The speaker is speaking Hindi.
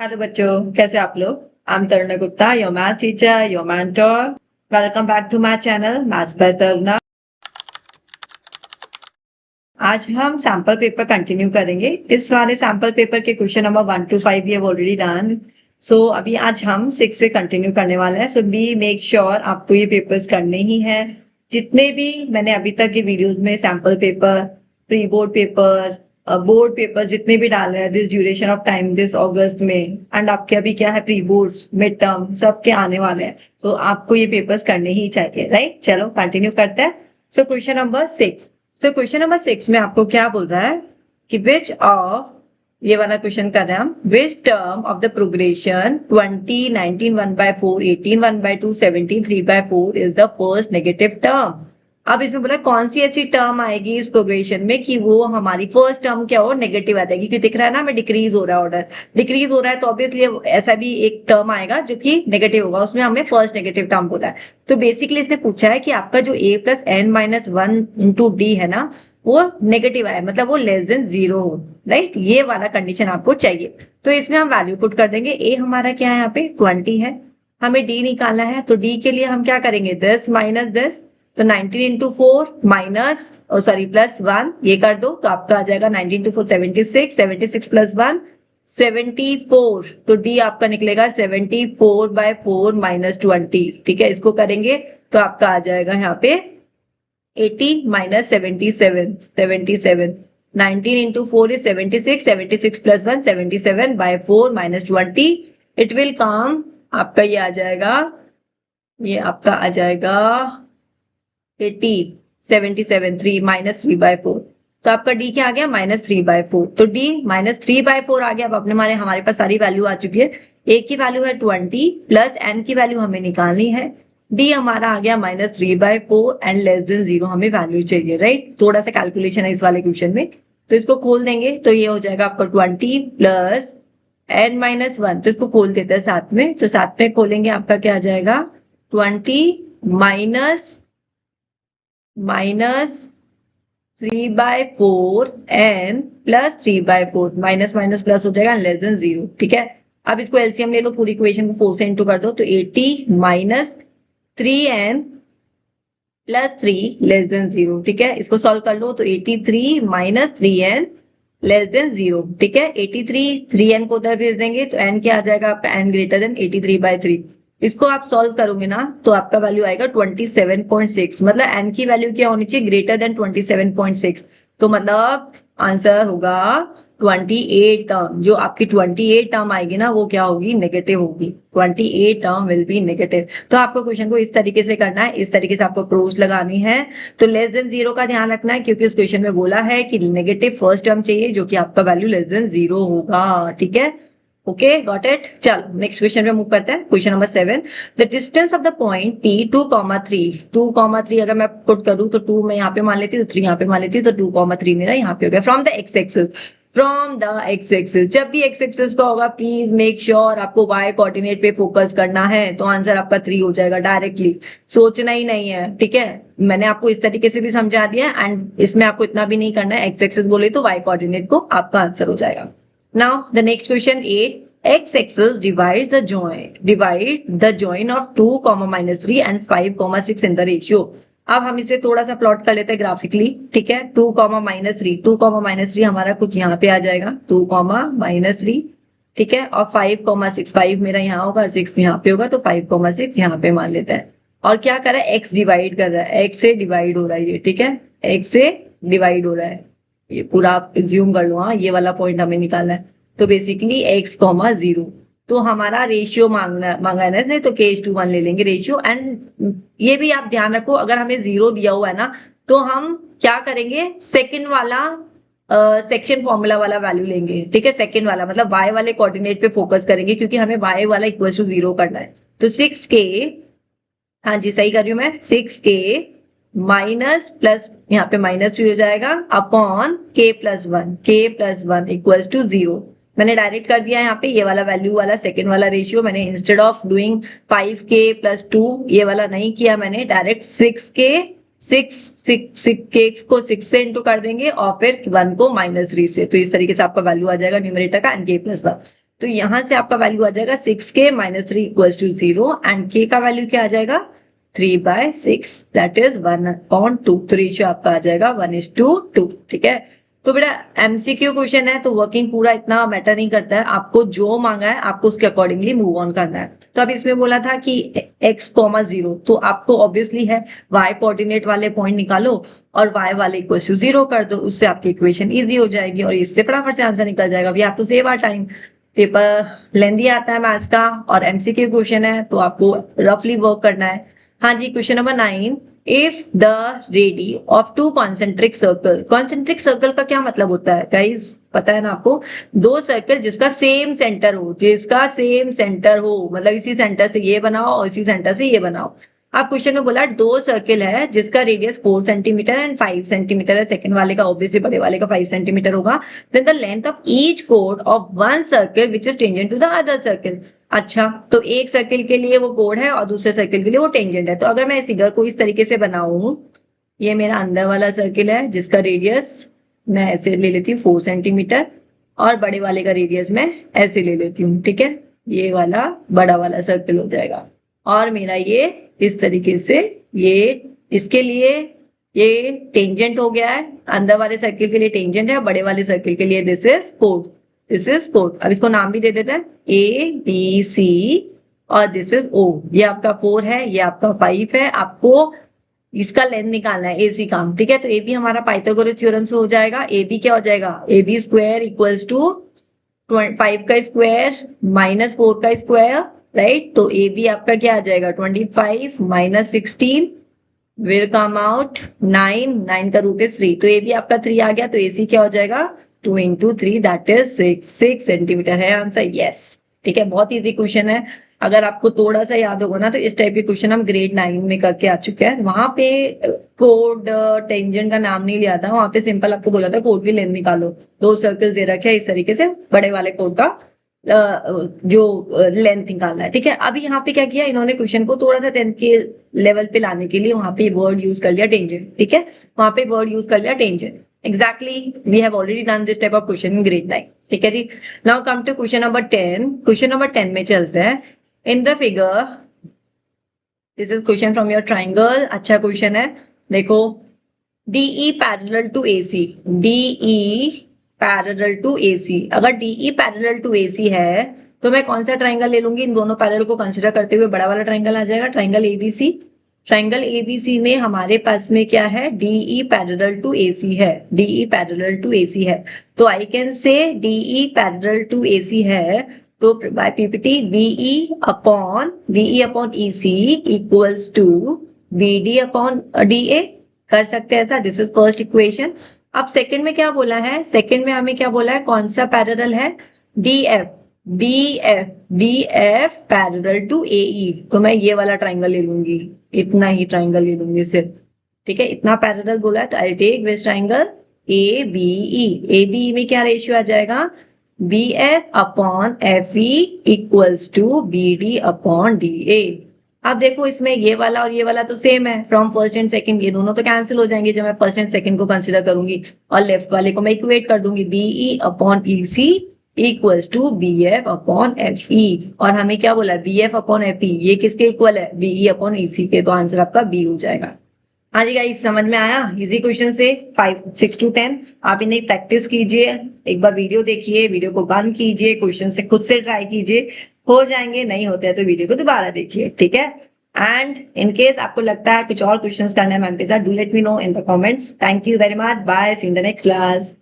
हेलो बच्चों, कैसे आप लोग। I am Taruna Gupta, your math teacher, your mentor. Welcome back to my channel maths by Taruna. आज हम सैंपल पेपर कंटिन्यू करेंगे। इस वाले सैंपल पेपर के question number 1 to 5 we have already done. So अभी आज हम 6 से कंटिन्यू करने वाले हैं। सो बी मेक श्योर आपको ये पेपर्स करने ही हैं। जितने भी मैंने अभी तक के वीडियोस में sample paper, pre board paper, board paper जितने भी डाले हैं this duration of time this August में, एंड आपके अभी क्या है प्री बोर्ड्स मिड टर्म सबके आने वाले हैं, तो आपको ये पेपर्स करने ही चाहिए, राइट। चलो कंटिन्यू करते हैं। So question number 6। So question number 6 में आपको क्या बोल रहा है कि विच ऑफ, ये वाला क्वेश्चन कर रहे हैं हम, which term of the progression 20 19 1/4 18 1/2 17 3/4 is the first negative term. अब इसमें बोला कौन सी ऐसी टर्म आएगी इस प्रोग्रेशन में कि वो हमारी फर्स्ट टर्म क्या हो, नेगेटिव आ जाएगी। क्योंकि दिख रहा है ना हमें डिक्रीज हो रहा है, ऑर्डर डिक्रीज हो रहा है, तो ऑब्वियसली ऐसा भी एक टर्म आएगा जो कि नेगेटिव होगा, उसमें हमें फर्स्ट नेगेटिव टर्म बोला है। तो बेसिकली इसने पूछा है कि आपका जो a plus N minus one into D है ना, वो नेगेटिव आए, मतलब वो लेस देन 0 हो, राइट। ये वाला कंडीशन आपको चाहिए। तो इसमें हम वैल्यू पुट कर देंगे। a हमारा क्या है, यहाँ पे 20 है, हमें d निकालना है। तो d के लिए हम क्या करेंगे, 10 माइनस 10, तो 19 इंटू 4 माइनस सॉरी प्लस 1, ये कर दो तो आपका आ जाएगा 19 इंटू 4 76, 76 प्लस 1 74। तो डी आपका निकलेगा 74/4 माइनस 20। ठीक है, इसको करेंगे तो आपका आ जाएगा यहाँ पे 80 minus 77 77। 19 into 4 is 76, 76 plus 1 77/4 minus 20। It will come, आपका ये आ जाएगा, ये आपका आ जाएगा 80 77 3 माइनस 3/4। तो आपका डी क्या आ गया, -3/4। तो डी -3/4 आ गया। अब अपने हमारे पास सारी वैल्यू आ चुकी है। ए की वैल्यू है 20 प्लस एन की वैल्यू हमें निकालनी है। डी हमारा आ गया -3/4 एंड लेस देन 0 हमें वैल्यू चाहिए, राइट। थोड़ा सा कैलकुलेशन है इस वाले क्वेश्चन में, तो इसको खोल देंगे तो ये हो जाएगा आपका 20 प्लस एन माइनस 1। तो इसको खोल देते हैं साथ में, तो साथ में खोलेंगे आपका क्या आ जाएगा 20 minus 3/4 N plus 3/4, minus minus plus हो जाएगा लेस देन 0। ठीक है, अब इसको एलसीएम ले लो, पूरी इक्वेशन को 4 से इंटू कर दो, तो 80 minus 3n plus 3 less than 0। ठीक है, इसको सॉल्व कर लो तो 83 माइनस 3n लेस देन 0। ठीक है, 83 3n को उधर भेज देंगे तो n क्या आ जाएगा आपका, n ग्रेटर देन 83/3। इसको आप सॉल्व करोगे ना तो आपका वैल्यू आएगा 27.6। मतलब n की वैल्यू क्या होनी चाहिए, ग्रेटर देन 27.6। तो मतलब आंसर होगा 28 टर्म। जो आपकी 28 टर्म आएगी ना वो क्या होगी, नेगेटिव होगी। 28 टर्म विल बी नेगेटिव। तो आपको क्वेश्चन को इस तरीके से करना है, इस तरीके से आपको अप्रोच लगानी है। तो लेस देन 0 का ध्यान रखना है, क्योंकि उस क्वेश्चन में बोला है कि नेगेटिव फर्स्ट टर्म चाहिए जो कि आपका वैल्यू लेस देन 0 होगा। ठीक है, ओके, गॉट इट। चल नेक्स्ट क्वेश्चन पे मूव करते हैं। Question number 7, the distance of the point P 2,3 2,3 अगर मैं पुट करूं तो 2 मैं यहाँ पे मान लेती हूँ, 3 यहाँ पे मान लेती हूँ, तो 2,3 मेरा यहाँ पे हो गया। From the x axis, from the x axis, जब भी एक्स एक्सिस का होगा प्लीज मेक श्योर आपको वाई कोऑर्डिनेट पे फोकस करना है, तो आंसर आपका 3 हो जाएगा डायरेक्टली, सोचना ही नहीं है। ठीक है, मैंने आपको इस तरीके से भी समझा दिया एंड इसमें आपको इतना भी नहीं करना है, एक्स एक्सिस बोले तो वाई कोऑर्डिनेट को आपका आंसर हो जाएगा। Now the next question 8, x-axis divides the join of 2, -3 and 5, 6 in the ratio। अब हम इसे थोड़ा सा प्लॉट कर लेते हैं ग्राफिकली। ठीक है, 2, -3 2, -3 हमारा कुछ यहाँ पे आ जाएगा 2, -3। ठीक है, और 5, 5 मेरा यहाँ होगा, 6 यहाँ पे होगा, तो 5, 6 यहाँ पे मान लेते हैं। और क्या कर रहा है, x डिवाइड कर रहा है, x से डिवाइड हो रहा है ये। ठीक है, x से डिवाइड हो रहा है, ये पूरा आप एज्यूम कर लो। हाँ, ये वाला पॉइंट हमें निकालना है। तो बेसिकली x, 0। तो हमारा रेशियो मांगा है ना इसने, तो k:1 ले लेंगे रेशियो। एंड ये भी आप ध्यान रखो, अगर हमें 0 दिया हुआ है ना तो हम क्या करेंगे, सेकंड वाला सेक्शन फॉर्मूला वाला वैल्यू लेंगे। ठीक है, सेकंड वाला मतलब y वाले कोऑर्डिनेट पे फोकस करेंगे, क्योंकि हमें y वाला इक्वल टू 0 करना है। तो 6k, हाँ जी सही कर रही हूँ मैं, 6k माइनस प्लस यहाँ पे -3 हो जाएगा अपॉन k+1 इक्वल्स टू 0। मैंने डायरेक्ट कर दिया यहाँ पे ये वाला वैल्यू वाला सेकंड वाला रेशियो। मैंने इंस्टेड ऑफ डूइंग 5k + 2 ये वाला नहीं किया, मैंने डायरेक्ट 6k को 6 से इंटू कर देंगे और फिर 1 को -3 से। तो इस तरीके से आपका वैल्यू आ जाएगा न्यूमरेटर का, एंड k+1। तो यहाँ से आपका वैल्यू आ जाएगा 6k minus 3 equals to 0 and k का वैल्यू क्या आ जाएगा 3/6 दैट इज 1/2। तो रेशियो आपका आ जाएगा 1:2। ठीक है, तो बेटा एमसीक्यू क्वेश्चन है तो वर्किंग पूरा इतना मैटर नहीं करता है, आपको जो मांगा है आपको उसके अकॉर्डिंगली मूव ऑन करना है। तो अब इसमें बोला था कि x,0 तो आपको ऑब्वियसली है y कोऑर्डिनेट वाले पॉइंट निकालो और y वाले इक्वल टू 0 कर दो, उससे आपकी इक्वेशन इजी हो जाएगी और इससे फटाफट से आंसर निकल जाएगा। We have to save our time. Paper lengthy आता है मैथ्स का और एमसीक्यू क्वेश्चन है तो आपको रफली वर्क करना है। हाँ जी, question number 9, if the radii of two concentric circle. Concentric circle का क्या मतलब होता है गाइस, पता है ना आपको? दो सर्कल जिसका सेम सेंटर हो, जिसका सेम सेंटर हो, मतलब इसी सेंटर से ये बनाओ और इसी सेंटर से ये बनाओ। आप क्वेश्चन में बोला दो सर्किल है जिसका रेडियस 4 सेंटीमीटर एंड 5 सेंटीमीटर है, सेकंड वाले का ऑब्वियसली बड़े वाले का 5 सेंटीमीटर होगा। Then the length of each कोड of one circle which is tangent to the other circle. अच्छा, तो एक सर्किल के लिए वो कोड है और दूसरे सर्किल के लिए वो टेंजेंट है। तो अगर मैं इस फिगर को इस तरीके से बनाऊं, ये मेरा अंदर वाला सर्किल है जिसका रेडियस मैं ऐसे ले लेती हूँ 4 सेंटीमीटर और बड़े वाले का रेडियस मैं ऐसे ले लेती हूँ। ठीक है, ये वाला बड़ा वाला सर्किल हो जाएगा और मेरा ये इस तरीके से, ये इसके लिए ये टेंजेंट हो गया है, अंदर वाले सर्किल के लिए टेंजेंट है, बड़े वाले सर्किल के लिए this is code, this is code. अब इसको नाम भी दे देते हैं ABC और दिस इज O। ये आपका 4 है, ये आपका 5 है, आपको इसका लेंथ निकालना है AC का। ठीक है, तो AB हमारा पाइथागोरस थ्योरम से हो जाएगा। AB क्या हो जाएगा, AB स्क्वायर इक्वल्स टू 5 का स्क्वायर माइनस 4 का स्क्वायर, राइट। तो AB आपका क्या आ जाएगा 25 माइनस 16 विल कम आउट 9, 9 का रूट इज 3, तो AB आपका 3 आ गया। तो AC क्या हो जाएगा 2 into 3 दैट इज 6 सेंटीमीटर है आंसर। यस, ठीक है, बहुत इजी क्वेश्चन है। अगर आपको थोड़ा सा याद होगा ना तो इस टाइप के क्वेश्चन हम ग्रेड 9 में करके आ चुके हैं। वहां पे कोड टेंजेंट का नाम नहीं लिया था, वहां पे सिंपल आपको बोला था कोड की लेंथ निकालो, दो सर्कल दे रखे इस तरीके से, बड़े वाले कोड का जो लेंथ निकालना है। ठीक है, अभी यहाँ पे क्या किया इन्होंने, क्वेश्चन को थोड़ा सा 10th के लेवल पे लाने के लिए वहां पे वर्ड यूज कर लिया टेंजेंट। ठीक है, वहां पे वर्ड यूज कर लिया tangent. Exactly we have already done this type of question in grade 9। ठीक है जी, now come to question number 10। Question number 10 में चलते हैं। In the figure, this is question from your triangle. अच्छा क्वेश्चन है, देखो DE parallel to AC, DE parallel to AC। अगर DE पैरेलल टू AC है तो मैं कौन सा ट्राइंगल ले लूंगी, इन दोनों पैरेलल को कंसिडर करते हुए बड़ा वाला ट्राइंगल आ जाएगा, ट्राइंगल ABC। ट्राइंगल ABC में हमारे पास में क्या है, DE पैरेलल टू AC है, DE पैरेलल टू AC है। तो I can say DE parallel to AC है तो by PPT VE upon EC equals to BD upon DA कर सकते हैं ऐसा। This is first equation. अब सेकंड में क्या बोला है, सेकंड में हमें क्या बोला है, कौन सा पैरेलल है, DF पैरेलल टू AE। तो मैं ये वाला ट्राइंगल ले लूंगी, इतना ही ट्राइंगल ले लूंगी सिर्फ। ठीक है, इतना पैरेलल बोला है तो I take this triangle ABE। ABE में क्या रेशियो आ जाएगा, BF upon FE equals to BD upon DA। अब देखो इसमें ये वाला और ये वाला तो सेम है, फ्रॉम फर्स्ट एंड सेकंड ये दोनों तो कैंसिल हो जाएंगे जब मैं फर्स्ट एंड सेकंड को कंसिडर करूंगी और लेफ्ट वाले को मैं इक्वेट कर दूंगी, BE upon EC equals to BF upon FE। और हमें क्या बोला, BF अपॉन FE, ये किसके इक्वल है, BE अपॉन EC के। तो आंसर आपका B हो जाएगा। हाँ जी गाइस, समझ में आया, इजी क्वेश्चन से 6 to 10 आप इन्हें प्रैक्टिस कीजिए, एक बार वीडियो देखिए, वीडियो को बंद कीजिए, क्वेश्चन से खुद से ट्राई कीजिए, हो जाएंगे, नहीं होते हैं तो वीडियो को दोबारा देखिए। ठीक है, एंड इन केस आपको लगता है कुछ और क्वेश्चंस करना है मैम के साथ, do let me know in the comments. Thank you very much, bye, see in the next class.